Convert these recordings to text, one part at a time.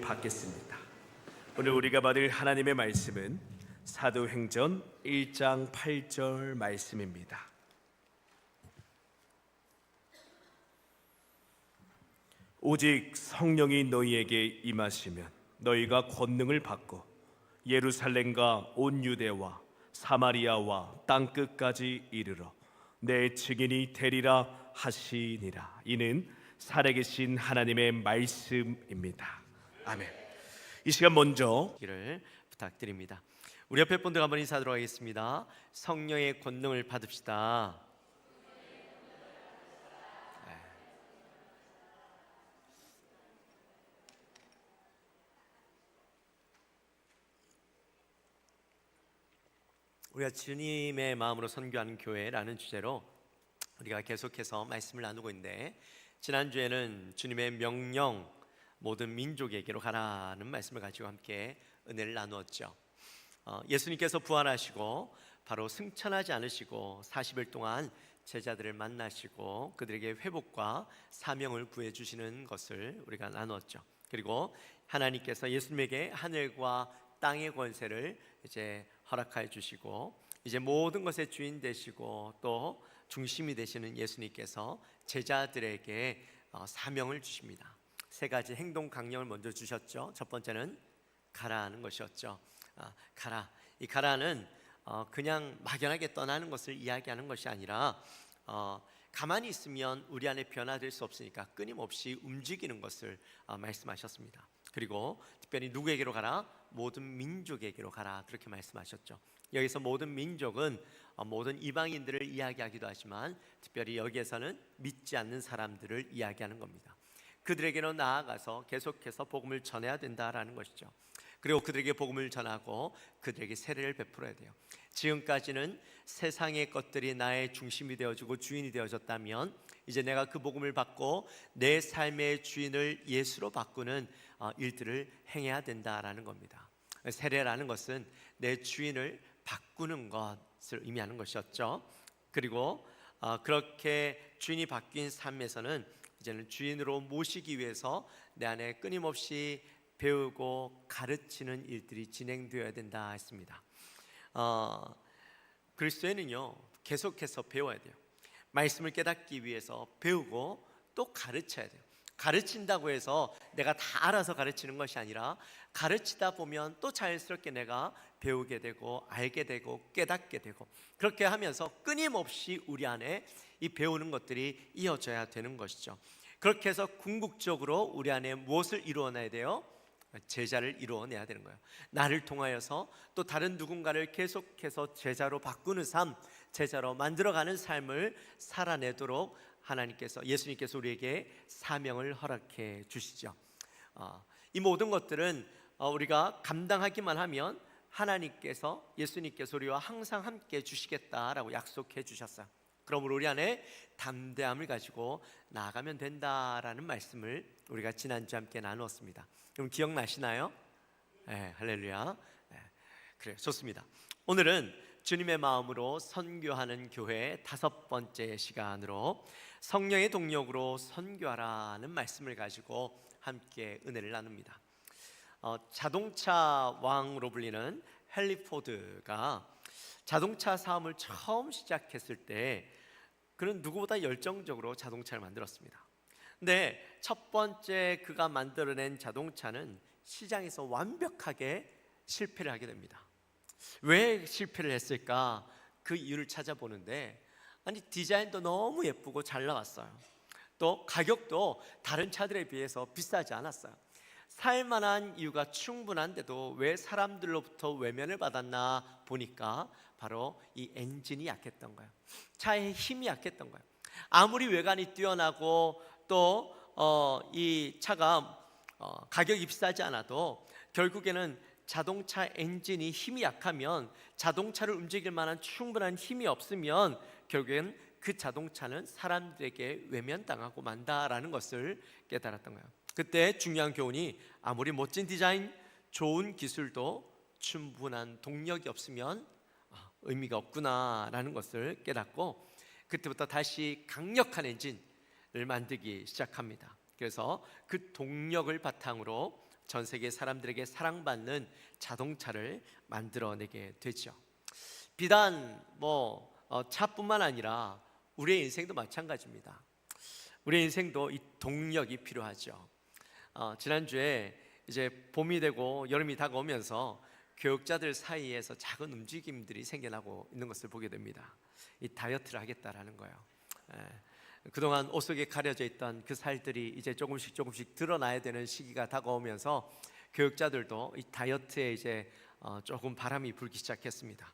받겠습니다. 오늘 우리가 받을 하나님의 말씀은 사도행전 1장 8절 말씀입니다. 오직 성령이 너희에게 임하시면 너희가 권능을 받고 예루살렘과 온 유대와 사마리아와 땅 끝까지 이르러 내 증인이 되리라 하시니라. 이는 살아계신 하나님의 말씀입니다. 아멘. 이 시간 먼저 기를 부탁드립니다. 우리 옆에 분들 한번 인사하도록 하겠습니다. 성령의 권능을 받읍시다. 우리가 주님의 마음으로 선교하는 교회라는 주제로 우리가 계속해서 말씀을 나누고 있는데, 지난주에는 주님의 명령 모든 민족에게로 가라는 말씀을 가지고 함께 은혜를 나누었죠. 예수님께서 부활하시고 바로 승천하지 않으시고 40일 동안 제자들을 만나시고 그들에게 회복과 사명을 구해주시는 것을 우리가 나누었죠. 그리고 하나님께서 예수님에게 하늘과 땅의 권세를 이제 허락해 주시고 이제 모든 것의 주인 되시고 또 중심이 되시는 예수님께서 제자들에게 사명을 주십니다. 세 가지 행동 강령을 먼저 주셨죠. 첫 번째는 가라는 것이었죠. 가라. 이 가라는 그냥 막연하게 떠나는 것을 이야기하는 것이 아니라 가만히 있으면 우리 안에 변화될 수 없으니까 끊임없이 움직이는 것을 말씀하셨습니다. 그리고 특별히 누구에게로 가라? 모든 민족에게로 가라, 그렇게 말씀하셨죠. 여기서 모든 민족은 모든 이방인들을 이야기하기도 하지만 특별히 여기에서는 믿지 않는 사람들을 이야기하는 겁니다. 그들에게로 나아가서 계속해서 복음을 전해야 된다라는 것이죠. 그리고 그들에게 복음을 전하고 그들에게 세례를 베풀어야 돼요. 지금까지는 세상의 것들이 나의 중심이 되어지고 주인이 되어졌다면 이제 내가 그 복음을 받고 내 삶의 주인을 예수로 바꾸는 일들을 행해야 된다라는 겁니다. 세례라는 것은 내 주인을 바꾸는 것을 의미하는 것이었죠. 그리고 그렇게 주인이 바뀐 삶에서는 이제는 주인으로 모시기 위해서 내 안에 끊임없이 배우고 가르치는 일들이 진행되어야 된다 했습니다. 그리스도인은요 계속해서 배워야 돼요. 말씀을 깨닫기 위해서 배우고 또 가르쳐야 돼요. 가르친다고 해서 내가 다 알아서 가르치는 것이 아니라 가르치다 보면 또 자연스럽게 내가 배우게 되고 알게 되고 깨닫게 되고 그렇게 하면서 끊임없이 우리 안에 이 배우는 것들이 이어져야 되는 것이죠. 그렇게 해서 궁극적으로 우리 안에 무엇을 이루어내야 돼요? 제자를 이루어내야 되는 거예요. 나를 통하여서 또 다른 누군가를 계속해서 제자로 바꾸는 삶, 제자로 만들어가는 삶을 살아내도록 하나님께서, 예수님께서 우리에게 사명을 허락해 주시죠. 이 모든 것들은 우리가 감당하기만 하면 하나님께서, 예수님께서 우리와 항상 함께 주시겠다라고 약속해 주셨어요. 그러므로 우리 안에 담대함을 가지고 나아가면 된다라는 말씀을 우리가 지난주에 함께 나누었습니다. 그럼 기억나시나요? 네, 할렐루야. 네, 그래요, 좋습니다. 오늘은 주님의 마음으로 선교하는 교회 5번째 시간으로 성령의 동력으로 선교하라는 말씀을 가지고 함께 은혜를 나눕니다. 자동차 왕으로 불리는 헨리 포드가 자동차 사업을 처음 시작했을 때 그는 누구보다 열정적으로 자동차를 만들었습니다. 근데 첫 번째 그가 만들어낸 자동차는 시장에서 완벽하게 실패를 하게 됩니다. 왜 실패를 했을까? 그 이유를 찾아보는데, 아니 디자인도 너무 예쁘고 잘 나왔어요. 또 가격도 다른 차들에 비해서 비싸지 않았어요. 살만한 이유가 충분한데도 왜 사람들로부터 외면을 받았나 보니까 바로 이 엔진이 약했던 거예요. 차의 힘이 약했던 거예요. 아무리 외관이 뛰어나고 또 이 차가 가격이 비싸지 않아도 결국에는 자동차 엔진이 힘이 약하면, 자동차를 움직일 만한 충분한 힘이 없으면 결국엔 그 자동차는 사람들에게 외면당하고 만다라는 것을 깨달았던 거예요. 그때 중요한 교훈이, 아무리 멋진 디자인, 좋은 기술도 충분한 동력이 없으면 의미가 없구나라는 것을 깨닫고, 그때부터 다시 강력한 엔진을 만들기 시작합니다. 그래서 그 동력을 바탕으로 전 세계 사람들에게 사랑받는 자동차를 만들어내게 되죠. 비단 차뿐만 아니라 우리의 인생도 마찬가지입니다. 우리의 인생도 이 동력이 필요하죠. 지난주에 이제 봄이 되고 여름이 다가오면서 교육자들 사이에서 작은 움직임들이 생겨나고 있는 것을 보게 됩니다. 이 다이어트를 하겠다라는 거예요. 그동안 옷 속에 가려져 있던 그 살들이 이제 조금씩 드러나야 되는 시기가 다가오면서 교육자들도 이 다이어트에 이제 조금 바람이 불기 시작했습니다.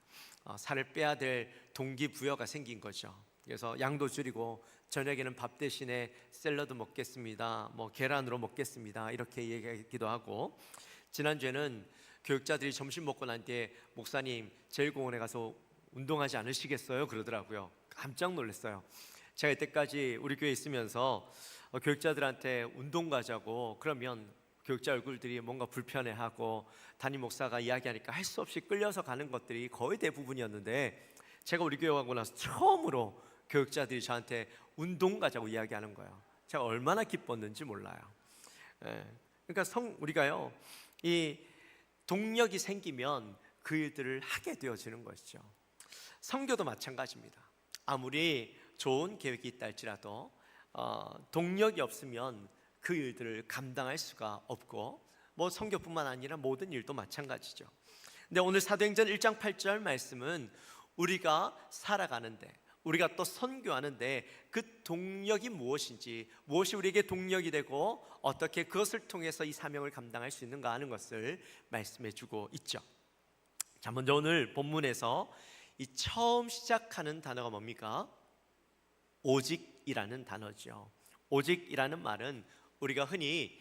살을 빼야 될 동기부여가 생긴 거죠. 그래서 양도 줄이고 저녁에는 밥 대신에 샐러드 먹겠습니다, 계란으로 먹겠습니다, 이렇게 얘기하기도 하고, 지난주에는 교육자들이 점심 먹고 난 뒤에 목사님 제일공원에 가서 운동하지 않으시겠어요? 그러더라고요. 깜짝 놀랐어요. 제가 이때까지 우리 교회에 있으면서 교육자들한테 운동 가자고 그러면 교육자 얼굴들이 뭔가 불편해하고 담임 목사가 이야기하니까 할 수 없이 끌려서 가는 것들이 거의 대부분이었는데, 제가 우리 교회 가고 나서 처음으로 교육자들이 저한테 운동 가자고 이야기하는 거예요. 제가 얼마나 기뻤는지 몰라요. 그러니까 우리가요, 이 동력이 생기면 그 일들을 하게 되어지는 것이죠. 선교도 마찬가지입니다. 아무리 좋은 계획이 있다 할지라도 동력이 없으면 그 일들을 감당할 수가 없고, 선교뿐만 아니라 모든 일도 마찬가지죠. 근데 오늘 사도행전 1장 8절 말씀은 우리가 살아가는데, 우리가 또 선교하는데 그 동력이 무엇인지, 무엇이 우리에게 동력이 되고 어떻게 그것을 통해서 이 사명을 감당할 수 있는가 하는 것을 말씀해 주고 있죠. 자, 먼저 오늘 본문에서 이 처음 시작하는 단어가 뭡니까? 오직이라는 단어죠. 오직이라는 말은 우리가 흔히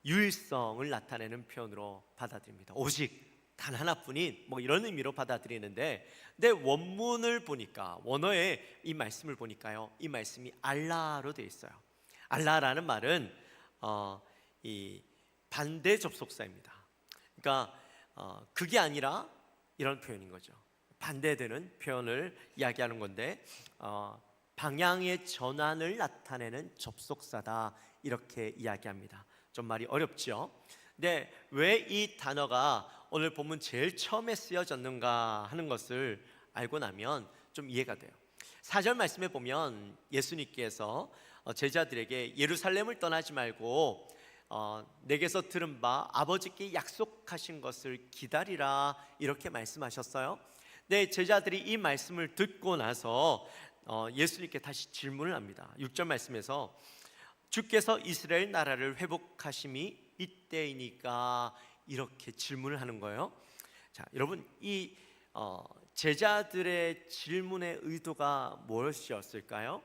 유일성을 나타내는 표현으로 받아들입니다. 오직, 단 하나뿐인 이런 의미로 받아들이는데, 내 원문을 보니까, 원어의 이 말씀을 보니까요, 이 말씀이 알라로 되어 있어요. 알라라는 말은 이 반대 접속사입니다. 그러니까 그게 아니라 이런 표현인 거죠. 반대되는 표현을 이야기하는 건데, 방향의 전환을 나타내는 접속사다, 이렇게 이야기합니다. 좀 말이 어렵죠? 근데 왜 이 단어가 오늘 본문 제일 처음에 쓰여졌는가 하는 것을 알고 나면 좀 이해가 돼요. 4절 말씀에 보면 예수님께서 제자들에게 예루살렘을 떠나지 말고 내게서 들은 바 아버지께 약속하신 것을 기다리라, 이렇게 말씀하셨어요. 네, 제자들이 이 말씀을 듣고 나서 예수님께 다시 질문을 합니다. 6절 말씀에서 주께서 이스라엘 나라를 회복하심이 이때이니까, 이렇게 질문을 하는 거예요. 자, 여러분, 이 제자들의 질문의 의도가 무엇이었을까요?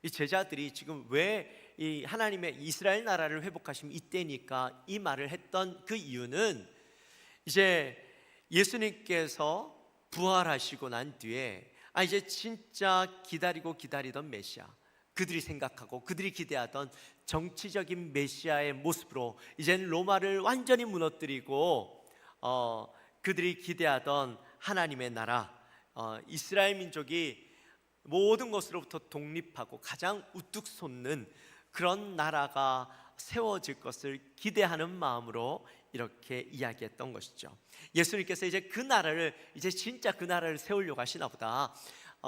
이 제자들이 지금 왜 이 하나님의 이스라엘 나라를 회복하심이 이때니까 이 말을 했던 그 이유는, 이제 예수님께서 부활하시고 난 뒤에 이제 진짜 기다리던 메시아, 그들이 생각하고 그들이 기대하던 정치적인 메시아의 모습으로 이제는 로마를 완전히 무너뜨리고 그들이 기대하던 하나님의 나라, 이스라엘 민족이 모든 것으로부터 독립하고 가장 우뚝 솟는 그런 나라가 세워질 것을 기대하는 마음으로 이렇게 이야기했던 것이죠. 예수님께서 이제 진짜 그 나라를 세우려고 하시나 보다.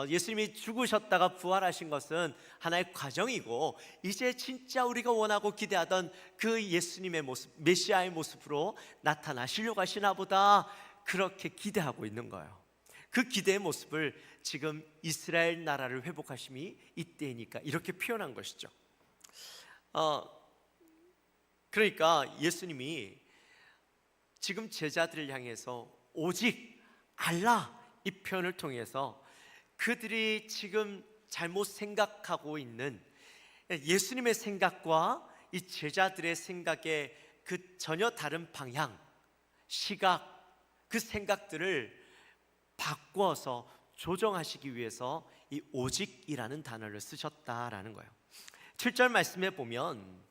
예수님이 죽으셨다가 부활하신 것은 하나의 과정이고, 이제 진짜 우리가 원하고 기대하던 그 예수님의 모습, 메시아의 모습으로 나타나시려고 하시나 보다, 그렇게 기대하고 있는 거예요. 그 기대의 모습을 지금 이스라엘 나라를 회복하심이 이때이니까 이렇게 표현한 것이죠. 그러니까 예수님이 지금 제자들을 향해서 오직 알라, 이 표현을 통해서 그들이 지금 잘못 생각하고 있는 예수님의 생각과 이 제자들의 생각의 그 전혀 다른 방향, 시각, 그 생각들을 바꿔서 조정하시기 위해서 이 오직이라는 단어를 쓰셨다라는 거예요. 7절 말씀에 보면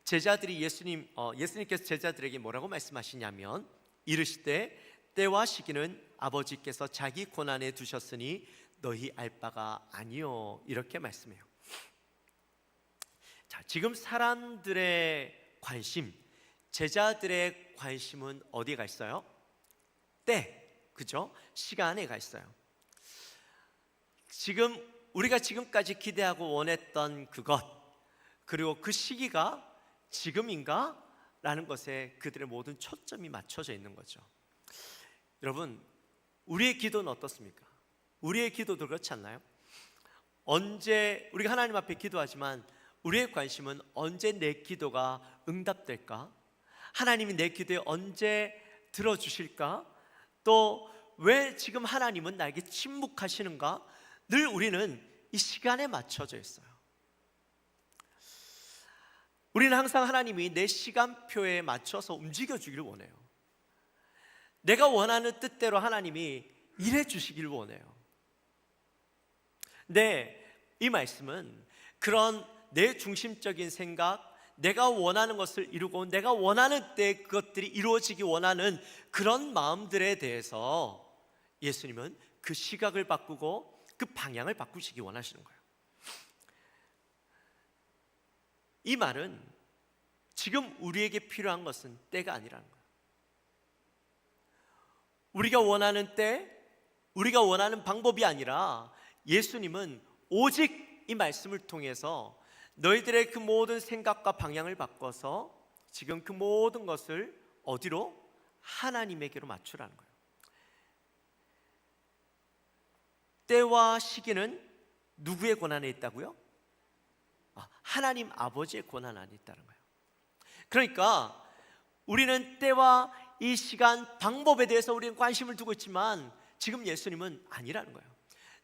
제자들이 예수님께서 제자들에게 뭐라고 말씀하시냐면, 이르시되 때와 시기는 아버지께서 자기 권한에 두셨으니 너희 알 바가 아니요, 이렇게 말씀해요. 자, 지금 사람들의 관심, 제자들의 관심은 어디에 가 있어요? 때, 그죠? 시간에 가 있어요. 지금 우리가 지금까지 기대하고 원했던 그것, 그리고 그 시기가 지금인가? 라는 것에 그들의 모든 초점이 맞춰져 있는 거죠. 여러분, 우리의 기도는 어떻습니까? 우리의 기도도 그렇지 않나요? 언제 우리가 하나님 앞에 기도하지만 우리의 관심은 언제 내 기도가 응답될까? 하나님이 내 기도에 언제 들어주실까? 또 왜 지금 하나님은 나에게 침묵하시는가? 늘 우리는 이 시간에 맞춰져 있어요. 우리는 항상 하나님이 내 시간표에 맞춰서 움직여 주기를 원해요. 내가 원하는 뜻대로 하나님이 일해 주시기를 원해요. 네, 이 말씀은 그런 내 중심적인 생각, 내가 원하는 것을 이루고 내가 원하는 때 그것들이 이루어지기 원하는 그런 마음들에 대해서 예수님은 그 시각을 바꾸고 그 방향을 바꾸시기 원하시는 거예요. 이 말은 지금 우리에게 필요한 것은 때가 아니라는 거예요. 우리가 원하는 때, 우리가 원하는 방법이 아니라 예수님은 오직 이 말씀을 통해서 너희들의 그 모든 생각과 방향을 바꿔서 지금 그 모든 것을 어디로? 하나님에게로 맞추라는 거예요. 때와 시기는 누구의 권한에 있다고요? 하나님 아버지의 권한 안에 있다는 거예요. 그러니까 우리는 때와 이 시간, 방법에 대해서 우리는 관심을 두고 있지만 지금 예수님은 아니라는 거예요.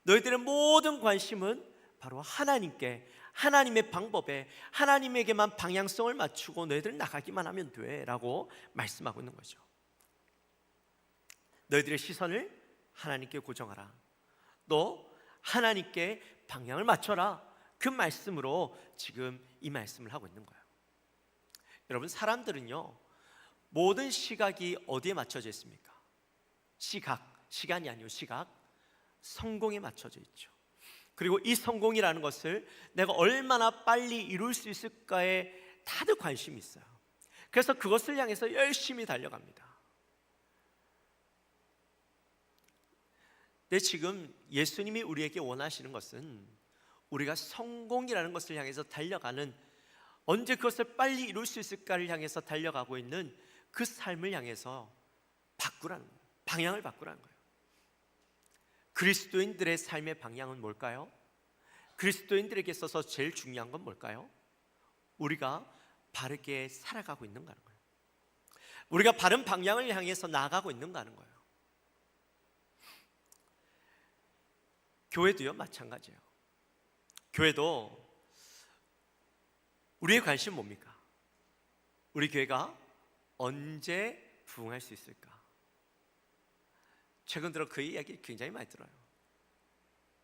너희들의 모든 관심은 바로 하나님께, 하나님의 방법에, 하나님에게만 방향성을 맞추고 너희들 나가기만 하면 돼 라고 말씀하고 있는 거죠. 너희들의 시선을 하나님께 고정하라. 또 하나님께 방향을 맞춰라. 그 말씀으로 지금 이 말씀을 하고 있는 거예요. 여러분, 사람들은요 모든 시각이 어디에 맞춰져 있습니까? 시간이 아니요 시각, 성공에 맞춰져 있죠. 그리고 이 성공이라는 것을 내가 얼마나 빨리 이룰 수 있을까에 다들 관심이 있어요. 그래서 그것을 향해서 열심히 달려갑니다. 근데 지금 예수님이 우리에게 원하시는 것은 우리가 성공이라는 것을 향해서 달려가는, 언제 그것을 빨리 이룰 수 있을까를 향해서 달려가고 있는 그 삶을 향해서 바꾸라는 거예요. 방향을 바꾸라는 거예요. 그리스도인들의 삶의 방향은 뭘까요? 그리스도인들에게 있어서 제일 중요한 건 뭘까요? 우리가 바르게 살아가고 있는가 하는 거예요. 우리가 바른 방향을 향해서 나아가고 있는가 하는 거예요. 교회도요 마찬가지예요. 교회도 우리의 관심은 뭡니까? 우리 교회가 언제 부흥할 수 있을까? 최근 들어 그 이야기 굉장히 많이 들어요.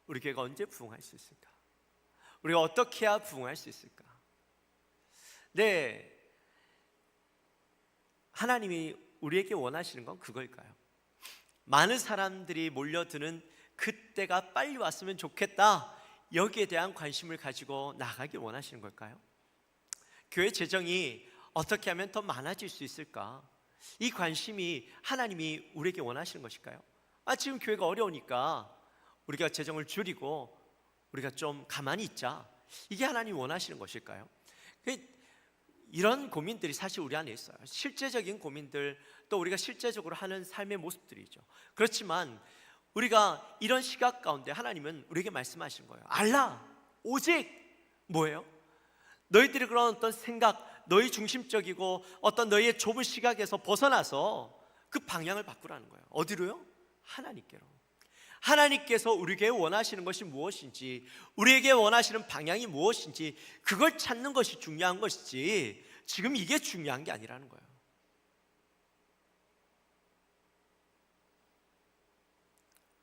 우리 교회가 언제 부흥할 수 있을까? 우리가 어떻게 해야 부흥할 수 있을까? 네, 하나님이 우리에게 원하시는 건 그걸까요? 많은 사람들이 몰려드는 그때가 빨리 왔으면 좋겠다, 여기에 대한 관심을 가지고 나가길 원하시는 걸까요? 교회 재정이 어떻게 하면 더 많아질 수 있을까? 이 관심이 하나님이 우리에게 원하시는 것일까요? 지금 교회가 어려우니까 우리가 재정을 줄이고 우리가 좀 가만히 있자, 이게 하나님이 원하시는 것일까요? 이런 고민들이 사실 우리 안에 있어요. 실제적인 고민들, 또 우리가 실제적으로 하는 삶의 모습들이죠. 그렇지만 우리가 이런 시각 가운데 하나님은 우리에게 말씀하시는 거예요. 알라, 오직 뭐예요? 너희들이 그런 어떤 생각, 너희 중심적이고 어떤 너희의 좁은 시각에서 벗어나서 그 방향을 바꾸라는 거예요. 어디로요? 하나님께로. 하나님께서 우리에게 원하시는 것이 무엇인지, 우리에게 원하시는 방향이 무엇인지, 그걸 찾는 것이 중요한 것이지 지금 이게 중요한 게 아니라는 거예요.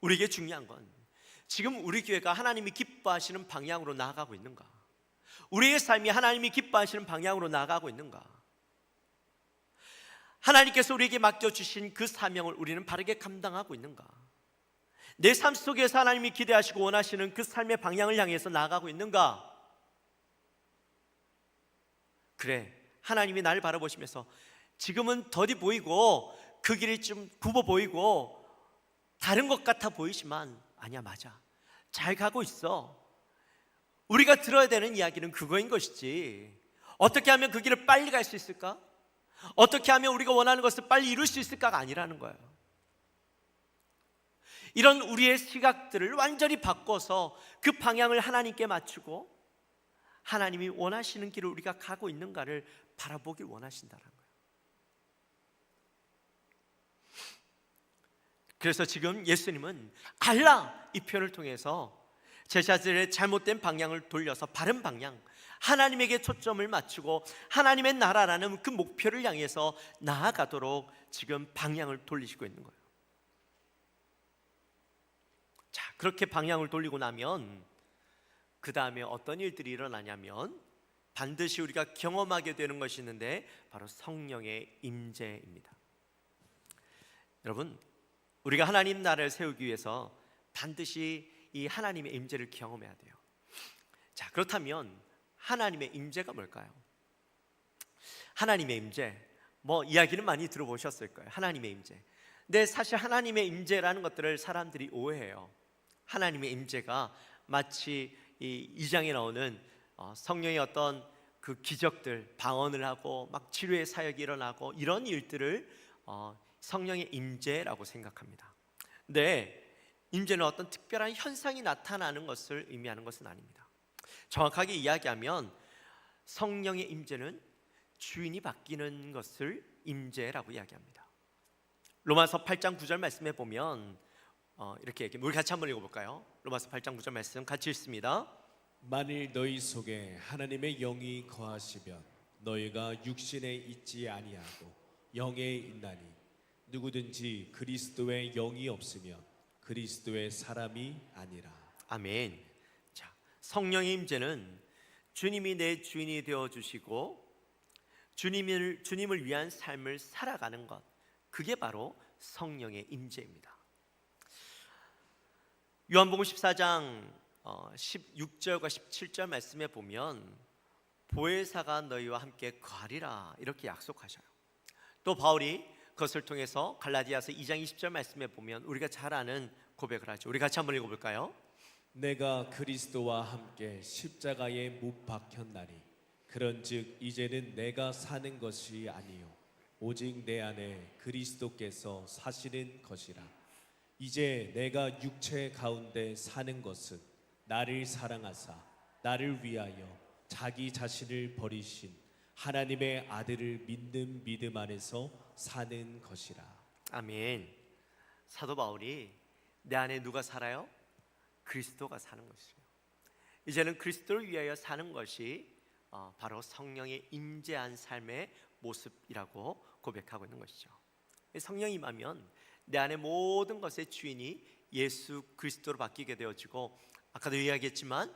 우리에게 중요한 건 지금 우리 교회가 하나님이 기뻐하시는 방향으로 나아가고 있는가, 우리의 삶이 하나님이 기뻐하시는 방향으로 나아가고 있는가, 하나님께서 우리에게 맡겨주신 그 사명을 우리는 바르게 감당하고 있는가, 내 삶 속에서 하나님이 기대하시고 원하시는 그 삶의 방향을 향해서 나아가고 있는가. 그래, 하나님이 나를 바라보시면서 지금은 더디 보이고 그 길이 좀 굽어 보이고 다른 것 같아 보이지만 아니야, 맞아, 잘 가고 있어. 우리가 들어야 되는 이야기는 그거인 것이지, 어떻게 하면 그 길을 빨리 갈 수 있을까? 어떻게 하면 우리가 원하는 것을 빨리 이룰 수 있을까가 아니라는 거예요. 이런 우리의 시각들을 완전히 바꿔서 그 방향을 하나님께 맞추고 하나님이 원하시는 길을 우리가 가고 있는가를 바라보길 원하신다는 거예요. 그래서 지금 예수님은 알라 이 표현을 통해서 제자들의 잘못된 방향을 돌려서 바른 방향, 하나님에게 초점을 맞추고 하나님의 나라라는 그 목표를 향해서 나아가도록 지금 방향을 돌리시고 있는 거예요. 자, 그렇게 방향을 돌리고 나면 그 다음에 어떤 일들이 일어나냐면 반드시 우리가 경험하게 되는 것이 있는데 바로 성령의 임재입니다. 여러분, 우리가 하나님 나라를 세우기 위해서 반드시 이 하나님의 임재를 경험해야 돼요. 자, 그렇다면 하나님의 임재가 뭘까요? 하나님의 임재, 뭐 이야기는 많이 들어보셨을 거예요. 하나님의 임재. 근데 사실 하나님의 임재라는 것들을 사람들이 오해해요. 하나님의 임재가 마치 이 2장에 나오는 성령의 어떤 그 기적들, 방언을 하고 막 치료의 사역이 일어나고 이런 일들을 성령의 임재라고 생각합니다. 근데 임재는 어떤 특별한 현상이 나타나는 것을 의미하는 것은 아닙니다. 정확하게 이야기하면 성령의 임재는 주인이 바뀌는 것을 임재라고 이야기합니다. 로마서 8장 9절 말씀해 보면 이렇게 얘기해요. 우리 같이 한번 읽어볼까요? 로마서 8장 9절 말씀 같이 읽습니다. 만일 너희 속에 하나님의 영이 거하시면 너희가 육신에 있지 아니하고 영에 있나니 누구든지 그리스도의 영이 없으면 그리스도의 사람이 아니라. 아멘. 자, 성령의 임재는 주님이 내 주인이 되어 주시고 주님을 위한 삶을 살아가는 것, 그게 바로 성령의 임재입니다. 요한복음 14장 16절과 17절 말씀에 보면 보혜사가 너희와 함께 거하리라 이렇게 약속하셔요. 또 바울이 그것을 통해서 갈라디아서 2장 20절 말씀에 보면 우리가 잘 아는 고백을 하죠. 우리 같이 한번 읽어볼까요? 내가 그리스도와 함께 십자가에 못 박혔나니 그런즉 이제는 내가 사는 것이 아니요 오직 내 안에 그리스도께서 사시는 것이라. 이제 내가 육체 가운데 사는 것은 나를 사랑하사 나를 위하여 자기 자신을 버리신 하나님의 아들을 믿는 믿음 안에서 사는 것이라. 아멘. 사도 바울이 내 안에 누가 살아요? 그리스도가 사는 것이에요. 이제는 그리스도를 위하여 사는 것이 바로 성령의 임재한 삶의 모습이라고 고백하고 있는 것이죠. 성령이 임하면 내 안에 모든 것의 주인이 예수 그리스도로 바뀌게 되어지고, 아까도 이야기했지만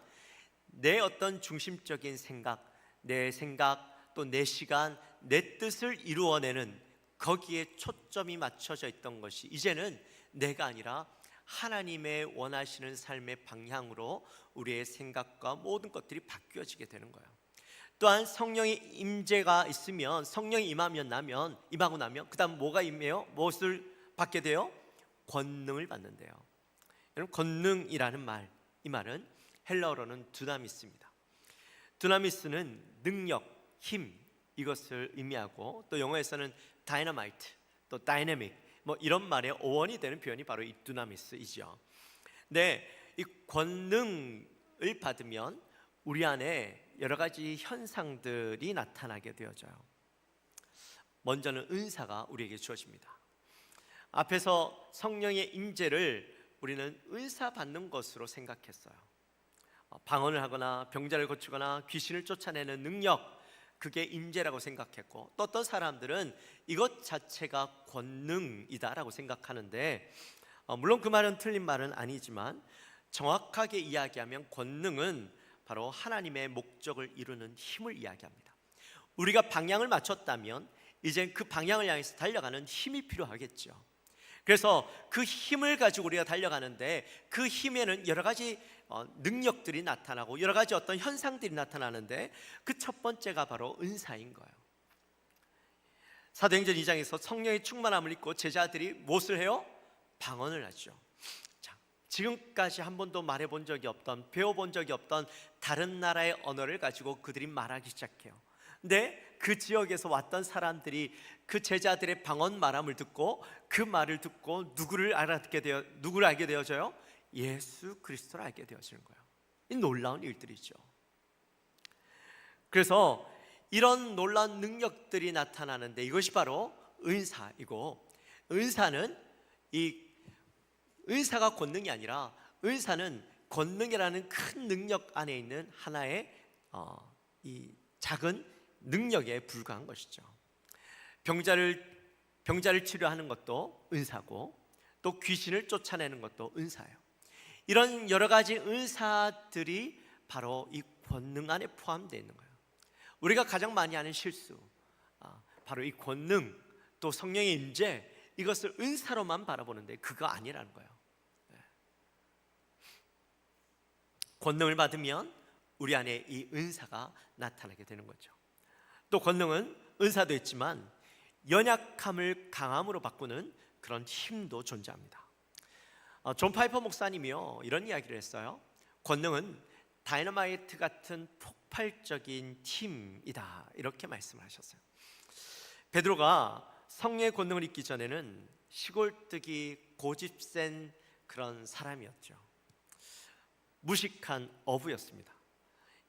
내 어떤 중심적인 생각, 내 생각 또 내 시간, 내 뜻을 이루어내는 거기에 초점이 맞춰져 있던 것이 이제는 내가 아니라 하나님의 원하시는 삶의 방향으로 우리의 생각과 모든 것들이 바뀌어지게 되는 거예요. 또한 성령의 임재가 있으면, 성령이 임하고 나면 그 다음 뭐가 임해요? 무엇을 받게 돼요? 권능을 받는데요. 여러분, 권능이라는 말, 이 말은 헬라어로는 두나미스입니다. 두나미스는 능력, 힘, 이것을 의미하고 또 영어에서는 다이너마이트, 또 다이내믹, 뭐 이런 말의 어원이 되는 표현이 바로 이 두나미스이죠. 근데 이 권능을 받으면 우리 안에 여러 가지 현상들이 나타나게 되어져요. 먼저는 은사가 우리에게 주어집니다. 앞에서 성령의 임재를 우리는 은사 받는 것으로 생각했어요. 방언을 하거나 병자를 고치거나 귀신을 쫓아내는 능력, 그게 임재라고 생각했고, 또 어떤 사람들은 이것 자체가 권능이다라고 생각하는데, 물론 그 말은 틀린 말은 아니지만 정확하게 이야기하면 권능은 바로 하나님의 목적을 이루는 힘을 이야기합니다. 우리가 방향을 맞췄다면 이제 그 방향을 향해서 달려가는 힘이 필요하겠죠. 그래서 그 힘을 가지고 우리가 달려가는데 그 힘에는 여러 가지 능력들이 나타나고 여러 가지 어떤 현상들이 나타나는데 그 첫 번째가 바로 은사인 거예요. 사도행전 2장에서 성령의 충만함을 입고 제자들이 무엇을 해요? 방언을 하죠. 자, 지금까지 한 번도 말해본 적이 없던, 배워본 적이 없던 다른 나라의 언어를 가지고 그들이 말하기 시작해요. 근데 그 지역에서 왔던 사람들이 그 제자들의 방언 말함을 듣고 그 말을 듣고 누구를 알게 되어져요? 예수 그리스도를 알게 되어지는 거예요. 이 놀라운 일들이죠. 그래서 이런 놀라운 능력들이 나타나는데 이것이 바로 은사이고, 은사가 권능이 아니라 은사는 권능이라는 큰 능력 안에 있는 하나의 이 작은 능력에 불과한 것이죠. 병자를 치료하는 것도 은사고, 또 귀신을 쫓아내는 것도 은사예요. 이런 여러 가지 은사들이 바로 이 권능 안에 포함되어 있는 거예요. 우리가 가장 많이 하는 실수, 바로 이 권능, 또 성령의 임재, 이것을 은사로만 바라보는데 그거 아니라는 거예요. 권능을 받으면 우리 안에 이 은사가 나타나게 되는 거죠. 또 권능은 은사도 있지만 연약함을 강함으로 바꾸는 그런 힘도 존재합니다. 존 파이퍼 목사님이요, 이런 이야기를 했어요. 권능은 다이너마이트 같은 폭발적인 힘이다, 이렇게 말씀을 하셨어요. 베드로가 성령의 권능을 입기 전에는 시골뜨기 고집센 그런 사람이었죠. 무식한 어부였습니다.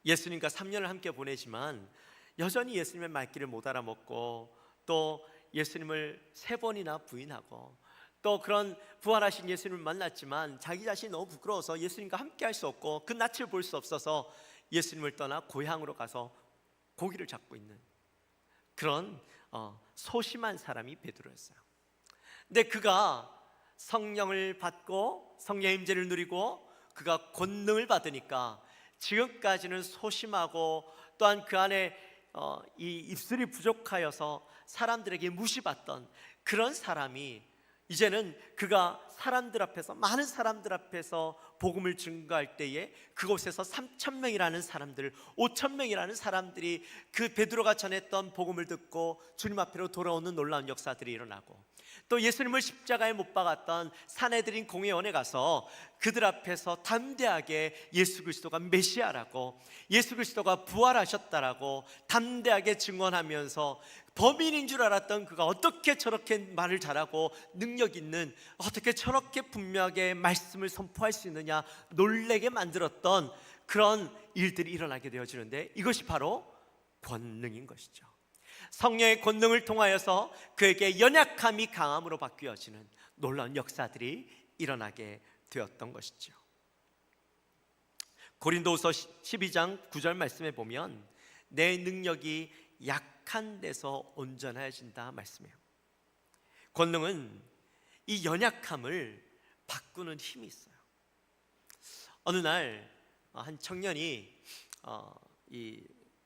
예수님과 3년을 함께 보내지만 여전히 예수님의 말귀를 못 알아먹고, 또 예수님을 3번이나 부인하고, 또 그런 부활하신 예수님을 만났지만 자기 자신이 너무 부끄러워서 예수님과 함께 할 수 없고 그 낯을 볼 수 없어서 예수님을 떠나 고향으로 가서 고기를 잡고 있는 그런 소심한 사람이 베드로였어요. 근데 그가 성령을 받고 성령의 임재를 누리고 그가 권능을 받으니까 지금까지는 소심하고 또한 그 안에 이 입술이 부족하여서 사람들에게 무시받던 그런 사람이 이제는 그가 사람들 앞에서, 많은 사람들 앞에서 복음을 증거할 때에 그곳에서 3,000명이라는 사람들, 5,000명이라는 사람들이 그 베드로가 전했던 복음을 듣고 주님 앞으로 돌아오는 놀라운 역사들이 일어나고, 또 예수님을 십자가에 못 박았던 사내들인 공회원에 가서 그들 앞에서 담대하게 예수 그리스도가 메시아라고, 예수 그리스도가 부활하셨다라고 담대하게 증언하면서 범인인 줄 알았던 그가 어떻게 저렇게 말을 잘하고 능력 있는, 어떻게 저렇게 분명하게 말씀을 선포할 수 있느냐 놀래게 만들었던 그런 일들이 일어나게 되어지는데, 이것이 바로 권능인 것이죠. 성령의 권능을 통하여서 그에게 연약함이 강함으로 바뀌어지는 놀라운 역사들이 일어나게 되었던 것이죠. 고린도후서 12장 9절 말씀에 보면 내 능력이 약한 데서 온전해진다 말씀해요. 권능은 이 연약함을 바꾸는 힘이 있어요. 어느 날 한 청년이 이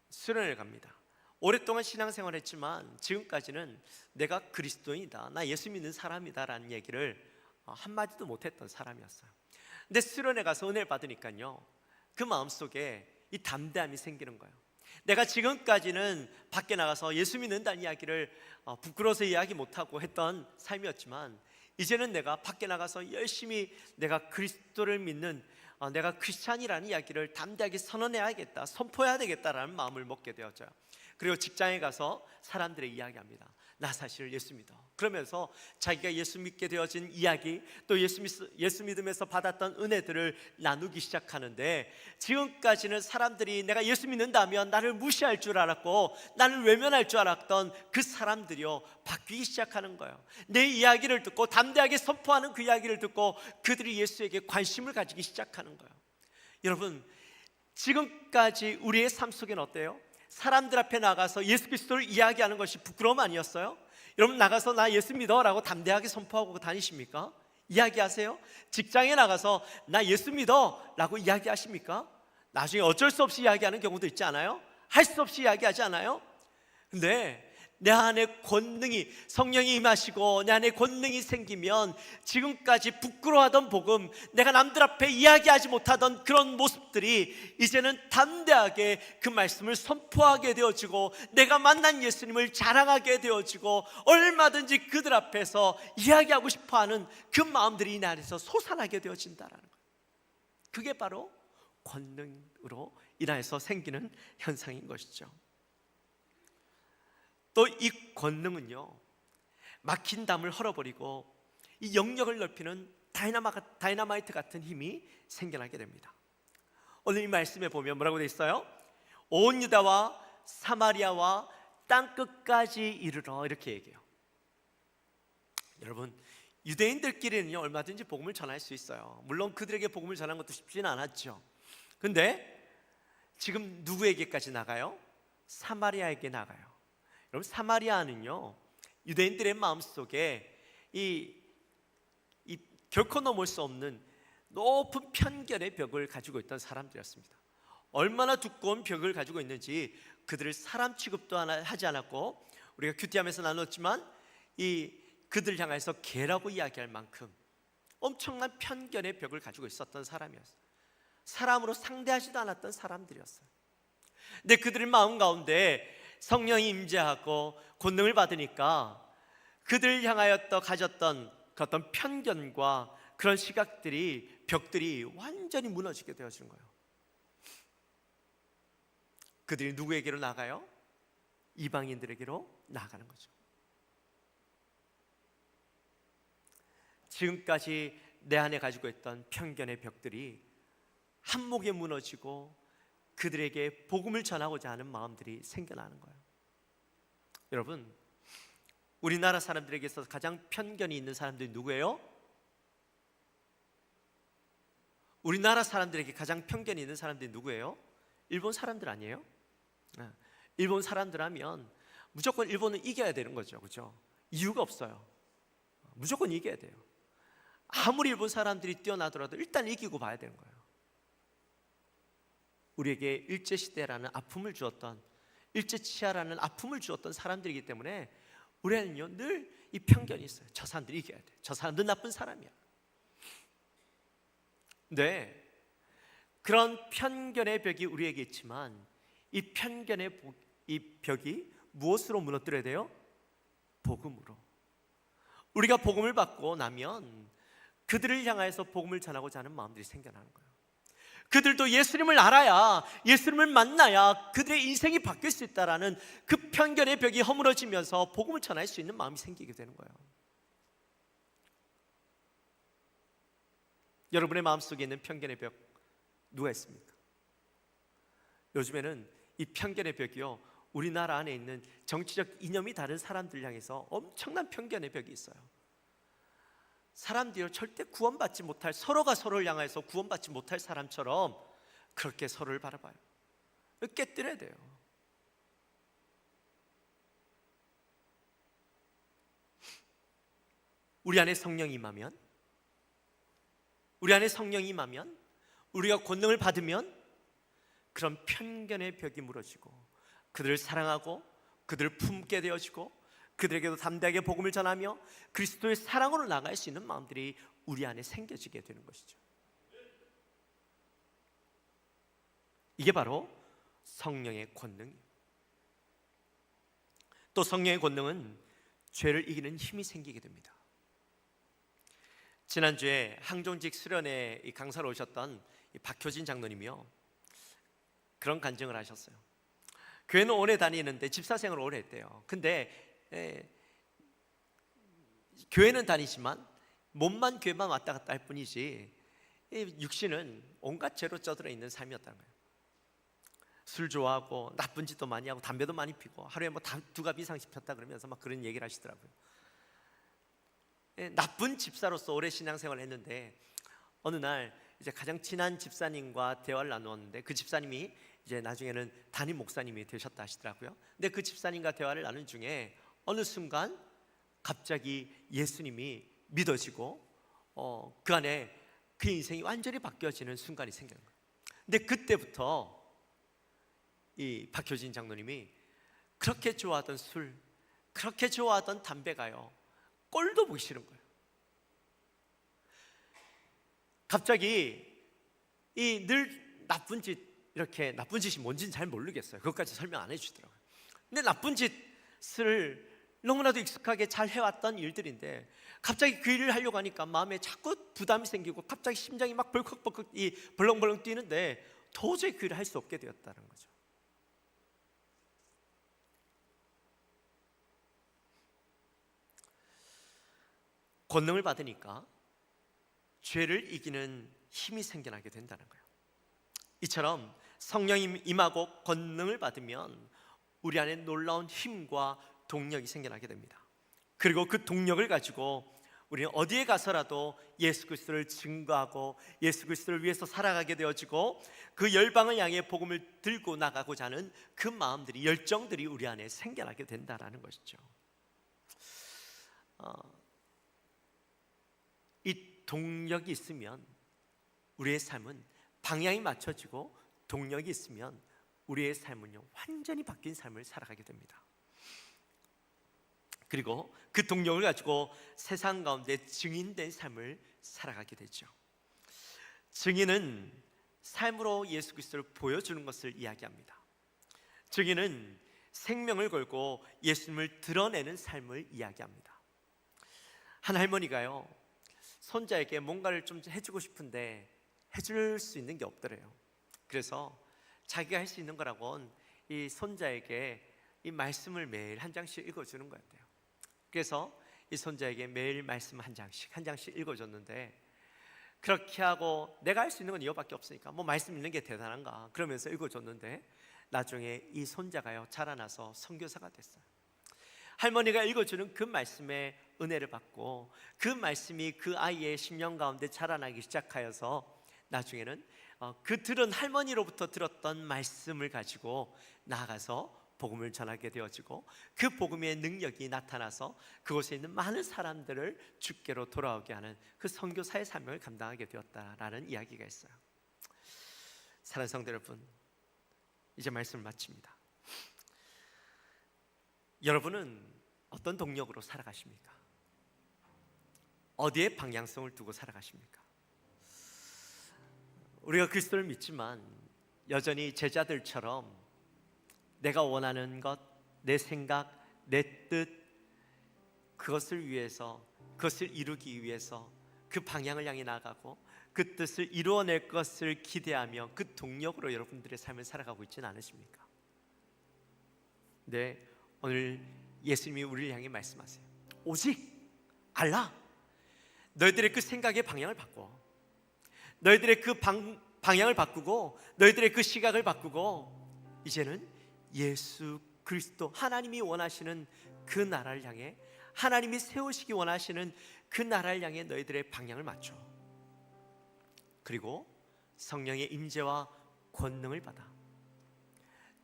수련회를 갑니다. 오랫동안 신앙생활을 했지만 지금까지는 내가 그리스도인이다, 나 예수 믿는 사람이다 라는 얘기를 한마디도 못했던 사람이었어요. 근데 수련회 가서 은혜를 받으니까요, 그 마음속에 이 담대함이 생기는 거예요. 내가 지금까지는 밖에 나가서 예수 믿는다는 이야기를 부끄러워서 이야기 못하고 했던 삶이었지만, 이제는 내가 밖에 나가서 열심히 내가 그리스도를 믿는, 내가 크리스찬이라는 이야기를 담대하게 선언해야겠다, 선포해야 되겠다라는 마음을 먹게 되었죠. 그리고 직장에 가서 사람들의 이야기합니다. 나 사실 예수 믿어. 그러면서 자기가 예수 믿게 되어진 이야기, 또 예수 믿으면서 받았던 은혜들을 나누기 시작하는데, 지금까지는 사람들이 내가 예수 믿는다면 나를 무시할 줄 알았고 나를 외면할 줄 알았던 그 사람들이요, 바뀌기 시작하는 거예요. 내 이야기를 듣고 담대하게 선포하는 그 이야기를 듣고 그들이 예수에게 관심을 가지기 시작하는 거예요. 여러분, 지금까지 우리의 삶 속에는 어때요? 사람들 앞에 나가서 예수 그리스도를 이야기하는 것이 부끄러움 아니었어요? 여러분, 나가서 나 예수 믿어 라고 담대하게 선포하고 다니십니까? 이야기하세요? 직장에 나가서 나 예수 믿어 라고 이야기하십니까? 나중에 어쩔 수 없이 이야기하는 경우도 있지 않아요? 할 수 없이 이야기하지 않아요? 근데 내 안에 권능이, 성령이 임하시고 내 안에 권능이 생기면 지금까지 부끄러워하던 복음, 내가 남들 앞에 이야기하지 못하던 그런 모습들이 이제는 담대하게 그 말씀을 선포하게 되어지고, 내가 만난 예수님을 자랑하게 되어지고, 얼마든지 그들 앞에서 이야기하고 싶어하는 그 마음들이 내 안에서 솟아나게 되어진다라는 거예요. 그게 바로 권능으로 인하여서 생기는 현상인 것이죠. 또 이 권능은요, 막힌 담을 헐어버리고 이 영역을 넓히는 다이너마이트 같은 힘이 생겨나게 됩니다. 오늘 이 말씀에 보면 뭐라고 되어 있어요? 온 유다와 사마리아와 땅끝까지 이르러, 이렇게 얘기해요. 여러분, 유대인들끼리는요 얼마든지 복음을 전할 수 있어요. 물론 그들에게 복음을 전하는 것도 쉽지는 않았죠. 근데 지금 누구에게까지 나가요? 사마리아에게 나가요. 여러분, 사마리아는요 유대인들의 마음속에 이 결코 넘을 수 없는 높은 편견의 벽을 가지고 있던 사람들이었습니다. 얼마나 두꺼운 벽을 가지고 있는지 그들을 사람 취급도 하지 않았고, 우리가 큐티함에서 나눴지만 그들 향해서 개라고 이야기할 만큼 엄청난 편견의 벽을 가지고 있었던 사람이었어요. 사람으로 상대하지도 않았던 사람들이었어요. 근데 그들의 마음 가운데 성령이 임재하고 권능을 받으니까 그들 향하여 가졌던 그 어떤 편견과 그런 시각들이, 벽들이 완전히 무너지게 되어지는 거예요. 그들이 누구에게로 나가요? 이방인들에게로 나가는 거죠. 지금까지 내 안에 가지고 있던 편견의 벽들이 한몫에 무너지고 그들에게 복음을 전하고자 하는 마음들이 생겨나는 거예요. 여러분, 우리나라 사람들에게서 가장 편견이 있는 사람들이 누구예요? 우리나라 사람들에게 가장 편견이 있는 사람들이 누구예요? 일본 사람들 아니에요? 일본 사람들 하면 무조건 일본은 이겨야 되는 거죠. 그렇죠? 이유가 없어요. 무조건 이겨야 돼요. 아무리 일본 사람들이 뛰어나더라도 일단 이기고 봐야 되는 거예요. 우리에게 일제시대라는 아픔을 주었던, 일제치하라는 아픔을 주었던 사람들이기 때문에 우리는요 늘 이 편견이 있어요. 저 사람들이 이겨야 돼. 저 사람들 나쁜 사람이야. 네, 그런 편견의 벽이 우리에게 있지만 이 편견의 이 벽이 무엇으로 무너뜨려야 돼요? 복음으로. 우리가 복음을 받고 나면 그들을 향해서 복음을 전하고자 하는 마음들이 생겨나는 거예요. 그들도 예수님을 알아야, 예수님을 만나야 그들의 인생이 바뀔 수 있다라는 그 편견의 벽이 허물어지면서 복음을 전할 수 있는 마음이 생기게 되는 거예요. 여러분의 마음속에 있는 편견의 벽 누가 있습니까? 요즘에는 이 편견의 벽이요 우리나라 안에 있는 정치적 이념이 다른 사람들 향해서 엄청난 편견의 벽이 있어요. 사람들이 절대 구원받지 못할, 서로가 서로를 향해서 구원받지 못할 사람처럼 그렇게 서로를 바라봐요. 깨뜨려야 돼요. 우리 안에 성령이 임하면, 우리 안에 성령이 임하면, 우리가 권능을 받으면 그런 편견의 벽이 무너지고 그들을 사랑하고 그들을 품게 되어지고 그들에게도 담대하게 복음을 전하며 그리스도의 사랑으로 나갈 수 있는 마음들이 우리 안에 생겨지게 되는 것이죠. 이게 바로 성령의 권능이에요. 또 성령의 권능은 죄를 이기는 힘이 생기게 됩니다. 지난주에 항종직 수련회 강사로 오셨던 박효진 장로님이요 그런 간증을 하셨어요. 교회는 오래 다니는데 집사생활을 오래 했대요. 근데 교회는 다니지만 몸만 교회만 왔다 갔다 할 뿐이지 육신은 온갖 죄로 쪄들어 있는 삶이었다는 거예요. 술 좋아하고 나쁜 짓도 많이 하고 담배도 많이 피고 하루에 뭐 2갑 이상씩 폈다 그러면서 막 그런 얘기를 하시더라고요. 나쁜 집사로서 오래 신앙생활을 했는데 어느 날 이제 가장 친한 집사님과 대화를 나누었는데 그 집사님이 이제 나중에는 담임 목사님이 되셨다 하시더라고요. 근데 그 집사님과 대화를 나눈 중에 어느 순간 갑자기 예수님이 믿어지고 그 안에 그 인생이 완전히 바뀌어지는 순간이 생기는 거예요. 근데 그때부터 이 박효진 장로님이 그렇게 좋아하던 술, 그렇게 좋아하던 담배가요, 꼴도 보기 싫은 거예요. 갑자기 이 늘 나쁜 짓, 이렇게 나쁜 짓이 뭔지는 잘 모르겠어요. 그것까지 설명 안 해주더라고요. 근데 나쁜 짓을 너무나도 익숙하게 잘 해왔던 일들인데 갑자기 그 일을 하려고 하니까 마음에 자꾸 부담이 생기고 갑자기 심장이 막 벌컥벌컥 벌렁벌렁 뛰는데 도저히 그 일을 할 수 없게 되었다는 거죠. 권능을 받으니까 죄를 이기는 힘이 생겨나게 된다는 거예요. 이처럼 성령이 임하고 권능을 받으면 우리 안에 놀라운 힘과 동력이 생겨나게 됩니다. 그리고 그 동력을 가지고 우리는 어디에 가서라도 예수 그리스도를 증거하고 예수 그리스도를 위해서 살아가게 되어지고 그 열방을 향해 복음을 들고 나가고자 하는 그 마음들이, 열정들이 우리 안에 생겨나게 된다는 것이죠. 이 동력이 있으면 우리의 삶은 방향이 맞춰지고, 동력이 있으면 우리의 삶은요, 완전히 바뀐 삶을 살아가게 됩니다. 그리고 그 동력을 가지고 세상 가운데 증인된 삶을 살아가게 되죠. 증인은 삶으로 예수 그리스도를 보여주는 것을 이야기합니다. 증인은 생명을 걸고 예수님을 드러내는 삶을 이야기합니다. 한 할머니가요, 손자에게 뭔가를 좀 해주고 싶은데 해줄 수 있는 게 없더래요. 그래서 자기가 할 수 있는 거라고는 이 손자에게 이 말씀을 매일 한 장씩 읽어주는 거였대요. 그래서 이 손자에게 매일 말씀 한 장씩 읽어줬는데, 그렇게 하고 내가 할 수 있는 건 이거밖에 없으니까 뭐 말씀 읽는 게 대단한가 그러면서 읽어줬는데, 나중에 이 손자가요, 자라나서 선교사가 됐어요. 할머니가 읽어주는 그 말씀에 은혜를 받고 그 말씀이 그 아이의 심령 가운데 자라나기 시작하여서 나중에는 그 들은 할머니로부터 들었던 말씀을 가지고 나아가서 복음을 전하게 되어지고, 그 복음의 능력이 나타나서 그곳에 있는 많은 사람들을 주께로 돌아오게 하는 그 선교사의 사명을 감당하게 되었다라는 이야기가 있어요. 사랑하는 성도 여러분, 이제 말씀을 마칩니다. 여러분은 어떤 동력으로 살아가십니까? 어디에 방향성을 두고 살아가십니까? 우리가 그리스도를 믿지만 여전히 제자들처럼 내가 원하는 것, 내 생각, 내 뜻, 그것을 위해서, 그것을 이루기 위해서 그 방향을 향해 나가고 그 뜻을 이루어낼 것을 기대하며 그 동력으로 여러분들의 삶을 살아가고 있지는 않으십니까? 네, 오늘 예수님이 우리를 향해 말씀하세요. 오직 알라, 너희들의 그 생각의 방향을 바꿔, 너희들의 그 방향을 바꾸고 너희들의 그 시각을 바꾸고 이제는 예수 그리스도, 하나님이 원하시는 그 나라를 향해, 하나님이 세우시기 원하시는 그 나라를 향해 너희들의 방향을 맞춰. 그리고 성령의 임재와 권능을 받아.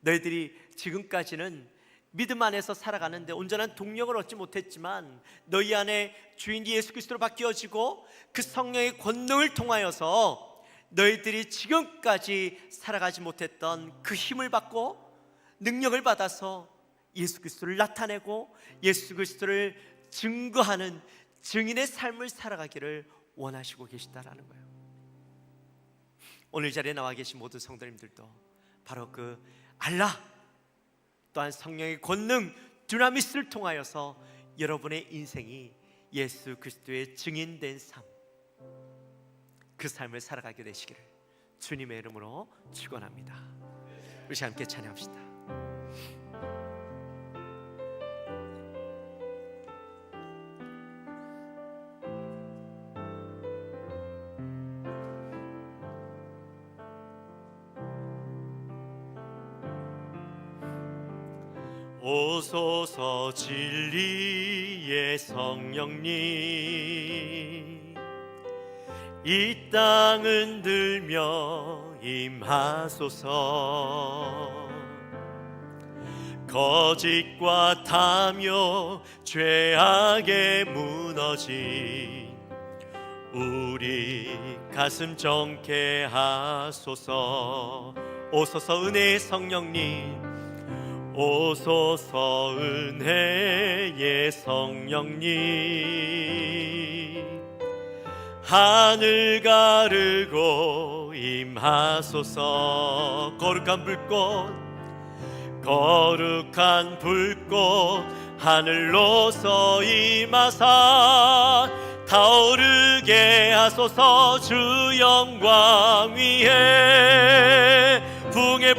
너희들이 지금까지는 믿음 안에서 살아가는데 온전한 동력을 얻지 못했지만 너희 안에 주인 예수 그리스도로 바뀌어지고 그 성령의 권능을 통하여서 너희들이 지금까지 살아가지 못했던 그 힘을 받고 능력을 받아서 예수 그리스도를 나타내고 예수 그리스도를 증거하는 증인의 삶을 살아가기를 원하시고 계시다라는 거예요. 오늘 이 자리에 나와 계신 모든 성도님들도 바로 그 알라, 또한 성령의 권능 두나미스를 통하여서 여러분의 인생이 예수 그리스도의 증인된 삶, 그 삶을 살아가게 되시기를 주님의 이름으로 축원합니다. 우리 함께 찬양합시다. 오소서 진리의 성령님, 이 땅은 들며 임하소서. 거짓과 탐욕 죄악에 무너진 우리 가슴 정케 하소서. 오소서 은혜의 성령님, 오소서 은혜의 성령님 하늘 가르고 임하소서. 거룩한 불꽃 하늘로서 임하사 타오르게 하소서. 주 영광 위에 부흥의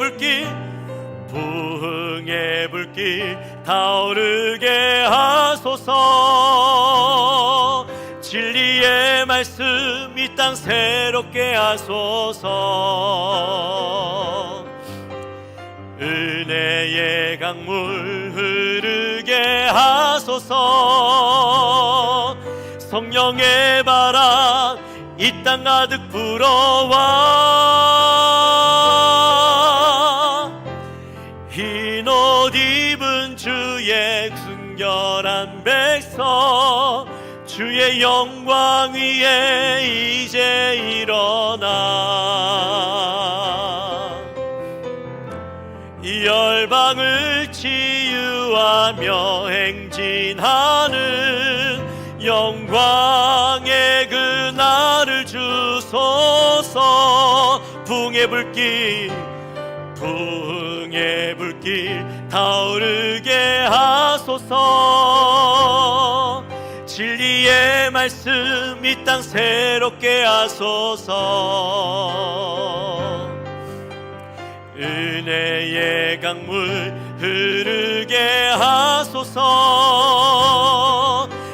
불길 타오르게 하소서. 진리의 말씀 이 땅 새롭게 하소서. 은혜의 강물 흐르게 하소서. 성령의 바람 이 땅 가득 불어와 흰 옷 입은 주의 순결한 백성 주의 영광 위에 이제 일어나 열방을 치유하며 행진하는 영광의 그날을 주소서. 부흥의 불길 타오르게 하소서. 진리의 말씀 이 땅 새롭게 하소서. 은혜의 강물 흐르게 하소서.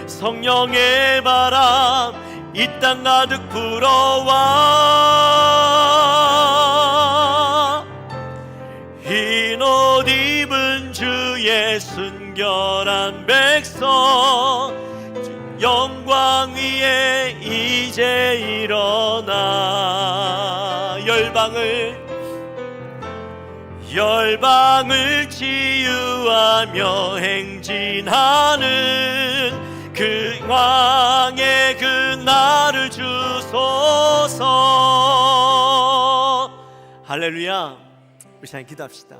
성령의 바람 이 땅 가득 불어와 흰 옷 입은 주의 순결한 백성 영광 위에 이제 일어나 열방을 치유하며 행진하는 그 왕의 그날을 주소서. 할렐루야. 우리 시간 기도합시다.